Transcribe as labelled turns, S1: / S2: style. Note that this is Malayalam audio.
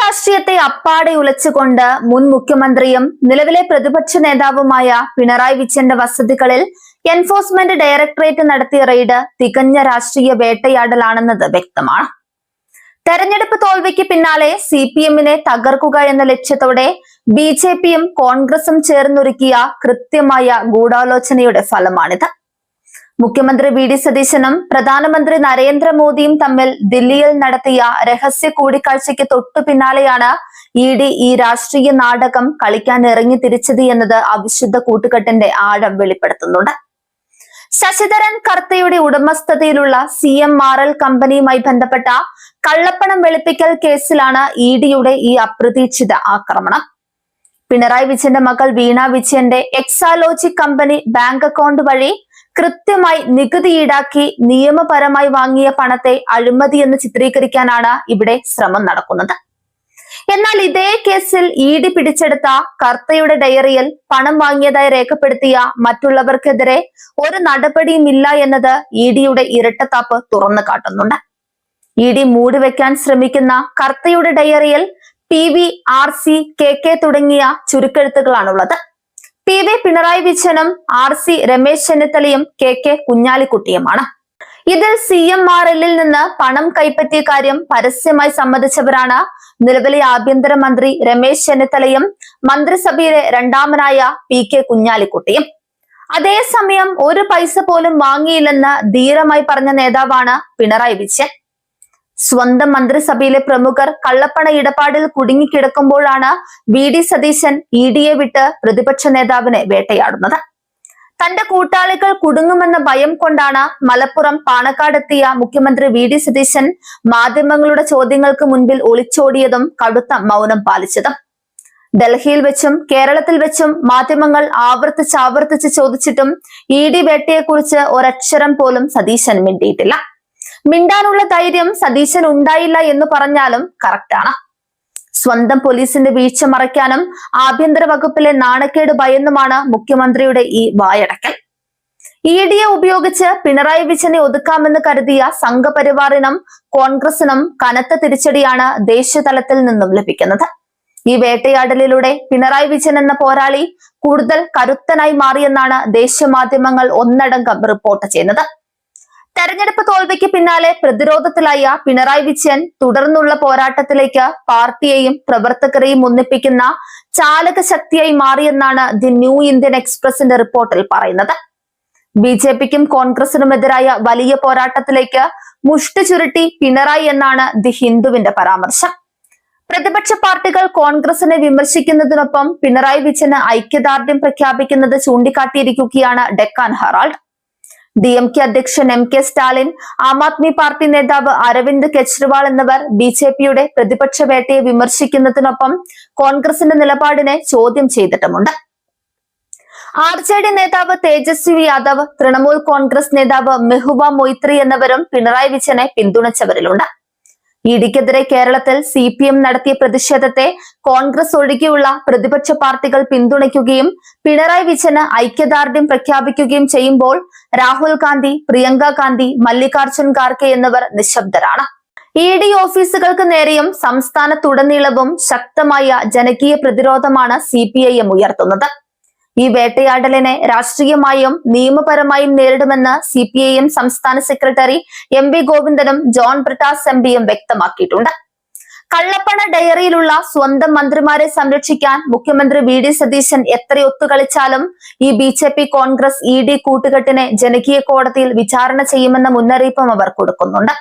S1: രാഷ്ട്രീയത്തെ അപ്പാടെ ഉലച്ചുകൊണ്ട് മുൻ മുഖ്യമന്ത്രിയും നിലവിലെ പ്രതിപക്ഷ നേതാവുമായ പിണറായി വിജയന്റെ വസതികളിൽ എൻഫോഴ്സ്മെന്റ് ഡയറക്ടറേറ്റ് നടത്തിയ റെയ്ഡ് തികഞ്ഞ രാഷ്ട്രീയ വേട്ടയാടലാണെന്നത് വ്യക്തമാണ്. തെരഞ്ഞെടുപ്പ് തോൽവിക്ക് പിന്നാലെ CPM-നെ തകർക്കുക എന്ന ലക്ഷ്യത്തോടെ BJP-യും കോൺഗ്രസും ചേർന്നൊരുക്കിയ കൃത്യമായ ഗൂഢാലോചനയുടെ ഫലമാണിത്. മുഖ്യമന്ത്രി VD സതീശനും പ്രധാനമന്ത്രി നരേന്ദ്രമോദിയും തമ്മിൽ ദില്ലിയിൽ നടത്തിയ രഹസ്യ കൂടിക്കാഴ്ചയ്ക്ക് തൊട്ടു പിന്നാലെയാണ് ED ഈ രാഷ്ട്രീയ നാടകം കളിക്കാൻ ഇറങ്ങി തിരിച്ചത് എന്നത് അവിശുദ്ധ കൂട്ടുകെട്ടിന്റെ ആഴം വെളിപ്പെടുത്തുന്നുണ്ട്. ശശിധരൻ കർത്തയുടെ ഉടമസ്ഥതയിലുള്ള CMRL കമ്പനിയുമായി ബന്ധപ്പെട്ട കള്ളപ്പണം വെളുപ്പിക്കൽ കേസിലാണ് EDയുടെ ഈ അപ്രതീക്ഷിത ആക്രമണം. പിണറായി വിജയന്റെ മകൾ വീണ വിജയന്റെ എക്സാലോജി കമ്പനി ബാങ്ക് അക്കൗണ്ട് വഴി കൃത്യമായി നികുതി ഈടാക്കി നിയമപരമായി വാങ്ങിയ പണത്തെ അഴിമതിയെന്ന് ചിത്രീകരിക്കാനാണ് ഇവിടെ ശ്രമം നടക്കുന്നത്. എന്നാൽ ഇതേ കേസിൽ ED പിടിച്ചെടുത്ത കർത്തയുടെ ഡയറിയിൽ പണം വാങ്ങിയതായി രേഖപ്പെടുത്തിയ മറ്റുള്ളവർക്കെതിരെ ഒരു നടപടിയുമില്ല എന്നത് EDയുടെ ഇരട്ടത്താപ്പ് തുറന്നു കാട്ടുന്നുണ്ട്. ED മൂടിവെക്കാൻ ശ്രമിക്കുന്ന കർത്തയുടെ ഡയറിയിൽ PV, RC, KK തുടങ്ങിയ ചുരുക്കെഴുത്തുകളാണുള്ളത്. PV പിണറായി വിജയനും RC രമേശ് ചെന്നിത്തലയും KK കുഞ്ഞാലിക്കുട്ടിയുമാണ്. ഇതിൽ CMRL-ൽ നിന്ന് പണം കൈപ്പറ്റിയ കാര്യം പരസ്യമായി സമ്മതിച്ചവരാണ് നിലവിലെ ആഭ്യന്തരമന്ത്രി രമേശ് ചെന്നിത്തലയും മന്ത്രിസഭയിലെ രണ്ടാമനായ PK കുഞ്ഞാലിക്കുട്ടിയും. അതേസമയം ഒരു പൈസ പോലും വാങ്ങിയില്ലെന്ന് ധീരമായി പറഞ്ഞ നേതാവാണ് പിണറായി വിജയൻ. സ്വന്തം മന്ത്രിസഭയിലെ പ്രമുഖർ കള്ളപ്പണ ഇടപാടിൽ കുടുങ്ങിക്കിടക്കുമ്പോഴാണ് VD സതീശൻ EDയെ വിട്ട് പ്രതിപക്ഷ നേതാവിനെ വേട്ടയാടുന്നത്. തന്റെ കൂട്ടാളികൾ കുടുങ്ങുമെന്ന ഭയം കൊണ്ടാണ് മലപ്പുറം പാണക്കാടെത്തിയ മുഖ്യമന്ത്രി VD സതീശൻ മാധ്യമങ്ങളുടെ ചോദ്യങ്ങൾക്ക് മുൻപിൽ ഒളിച്ചോടിയതും കടുത്ത മൗനം പാലിച്ചതും. ഡൽഹിയിൽ വെച്ചും കേരളത്തിൽ വെച്ചും മാധ്യമങ്ങൾ ആവർത്തിച്ച് ചോദിച്ചിട്ടും ED വേട്ടയെക്കുറിച്ച് ഒരക്ഷരം പോലും സതീശൻ മിണ്ടിയിട്ടില്ല. മിണ്ടാനുള്ള ധൈര്യം സതീശൻ ഉണ്ടായില്ല എന്ന് പറഞ്ഞാലും കറക്റ്റാണ്. സ്വന്തം പോലീസിന്റെ വീഴ്ച മറയ്ക്കാനും ആഭ്യന്തര വകുപ്പിലെ നാണക്കേട് ഭയന്നുമാണ് മുഖ്യമന്ത്രിയുടെ ഈ വായടക്കൽ. EDയെ ഉപയോഗിച്ച് പിണറായി വിജയനെ ഒതുക്കാമെന്ന് കരുതിയ സംഘപരിവാറിനും കോൺഗ്രസിനും കനത്ത തിരിച്ചടിയാണ് ദേശീയതലത്തിൽ നിന്നും ലഭിക്കുന്നത്. ഈ വേട്ടയാടലിലൂടെ പിണറായി വിജയൻ എന്ന പോരാളി കൂടുതൽ കരുത്തനായി മാറിയെന്നാണ് ദേശീയ മാധ്യമങ്ങൾ ഒന്നടങ്കം റിപ്പോർട്ട് ചെയ്യുന്നത്. തെരഞ്ഞെടുപ്പ് തോൽവിക്ക് പിന്നാലെ പ്രതിരോധത്തിലായ പിണറായി വിജയൻ തുടർന്നുള്ള പോരാട്ടത്തിലേക്ക് പാർട്ടിയെയും പ്രവർത്തകരെയും ഒന്നിപ്പിക്കുന്ന ചാലക ശക്തിയായി മാറിയെന്നാണ് ദി ന്യൂ ഇന്ത്യൻ എക്സ്പ്രസിന്റെ റിപ്പോർട്ടിൽ പറയുന്നത്. BJP-ക്കും കോൺഗ്രസിനുമെതിരായ വലിയ പോരാട്ടത്തിലേക്ക് മുഷ്ടി ചുരുട്ടി പിണറായി എന്നാണ് ദി ഹിന്ദുവിന്റെ പരാമർശം. പ്രതിപക്ഷ പാർട്ടികൾ കോൺഗ്രസിനെ വിമർശിക്കുന്നതിനൊപ്പം പിണറായി വിജയന് ഐക്യദാർഢ്യം പ്രഖ്യാപിക്കുന്നത് ചൂണ്ടിക്കാട്ടിയിരിക്കുകയാണ് ഡെക്കാൻ ഹെറാൾഡ്. DMK അധ്യക്ഷൻ MK സ്റ്റാലിൻ, ആം ആദ്മി പാർട്ടി നേതാവ് അരവിന്ദ് കെജ്രിവാൾ എന്നിവർ BJP-യുടെ പ്രതിപക്ഷ വേട്ടയെ വിമർശിക്കുന്നതിനൊപ്പം കോൺഗ്രസിന്റെ നിലപാടിനെ ചോദ്യം ചെയ്തിട്ടുമുണ്ട്. RJD നേതാവ് തേജസ്വി യാദവ്, തൃണമൂൽ കോൺഗ്രസ് നേതാവ് മെഹുബ മൊയ്ത്രി എന്നിവരും പിണറായി വിജയനെ പിന്തുണച്ചവരിലുണ്ട്. EDക്കെതിരെ കേരളത്തിൽ CPM നടത്തിയ പ്രതിഷേധത്തെ കോൺഗ്രസ് ഒഴികെയുള്ള പ്രതിപക്ഷ പാർട്ടികൾ പിന്തുണയ്ക്കുകയും പിണറായി വിജയന് ഐക്യദാർഢ്യം പ്രഖ്യാപിക്കുകയും ചെയ്യുമ്പോൾ രാഹുൽ ഗാന്ധി, പ്രിയങ്ക ഗാന്ധി, മല്ലികാർജുൻ ഖാർഗെ എന്നിവർ നിശബ്ദരാണ്. ED ഓഫീസുകൾക്ക് നേരെയും സംസ്ഥാനത്തുടനീളവും ശക്തമായ ജനകീയ പ്രതിരോധമാണ് CPIM ഉയർത്തുന്നത്. ഈ വേട്ടയാടലിനെ രാഷ്ട്രീയമായും നിയമപരമായും നേരിടുമെന്ന് CPIM സംസ്ഥാന സെക്രട്ടറി MV ഗോവിന്ദനും ജോൺ ബ്രിട്ടാസ് MPയും വ്യക്തമാക്കിയിട്ടുണ്ട്. കള്ളപ്പണ ഡയറിയിലുള്ള സ്വന്തം മന്ത്രിമാരെ സംരക്ഷിക്കാൻ മുഖ്യമന്ത്രി VD സതീശൻ എത്രയൊത്തുകളിച്ചാലും ഈ BJP കോൺഗ്രസ് ED കൂട്ടുകെട്ടിനെ ജനകീയ കോടതിയിൽ വിചാരണ ചെയ്യുമെന്ന മുന്നറിയിപ്പും അവർ കൊടുക്കുന്നുണ്ട്.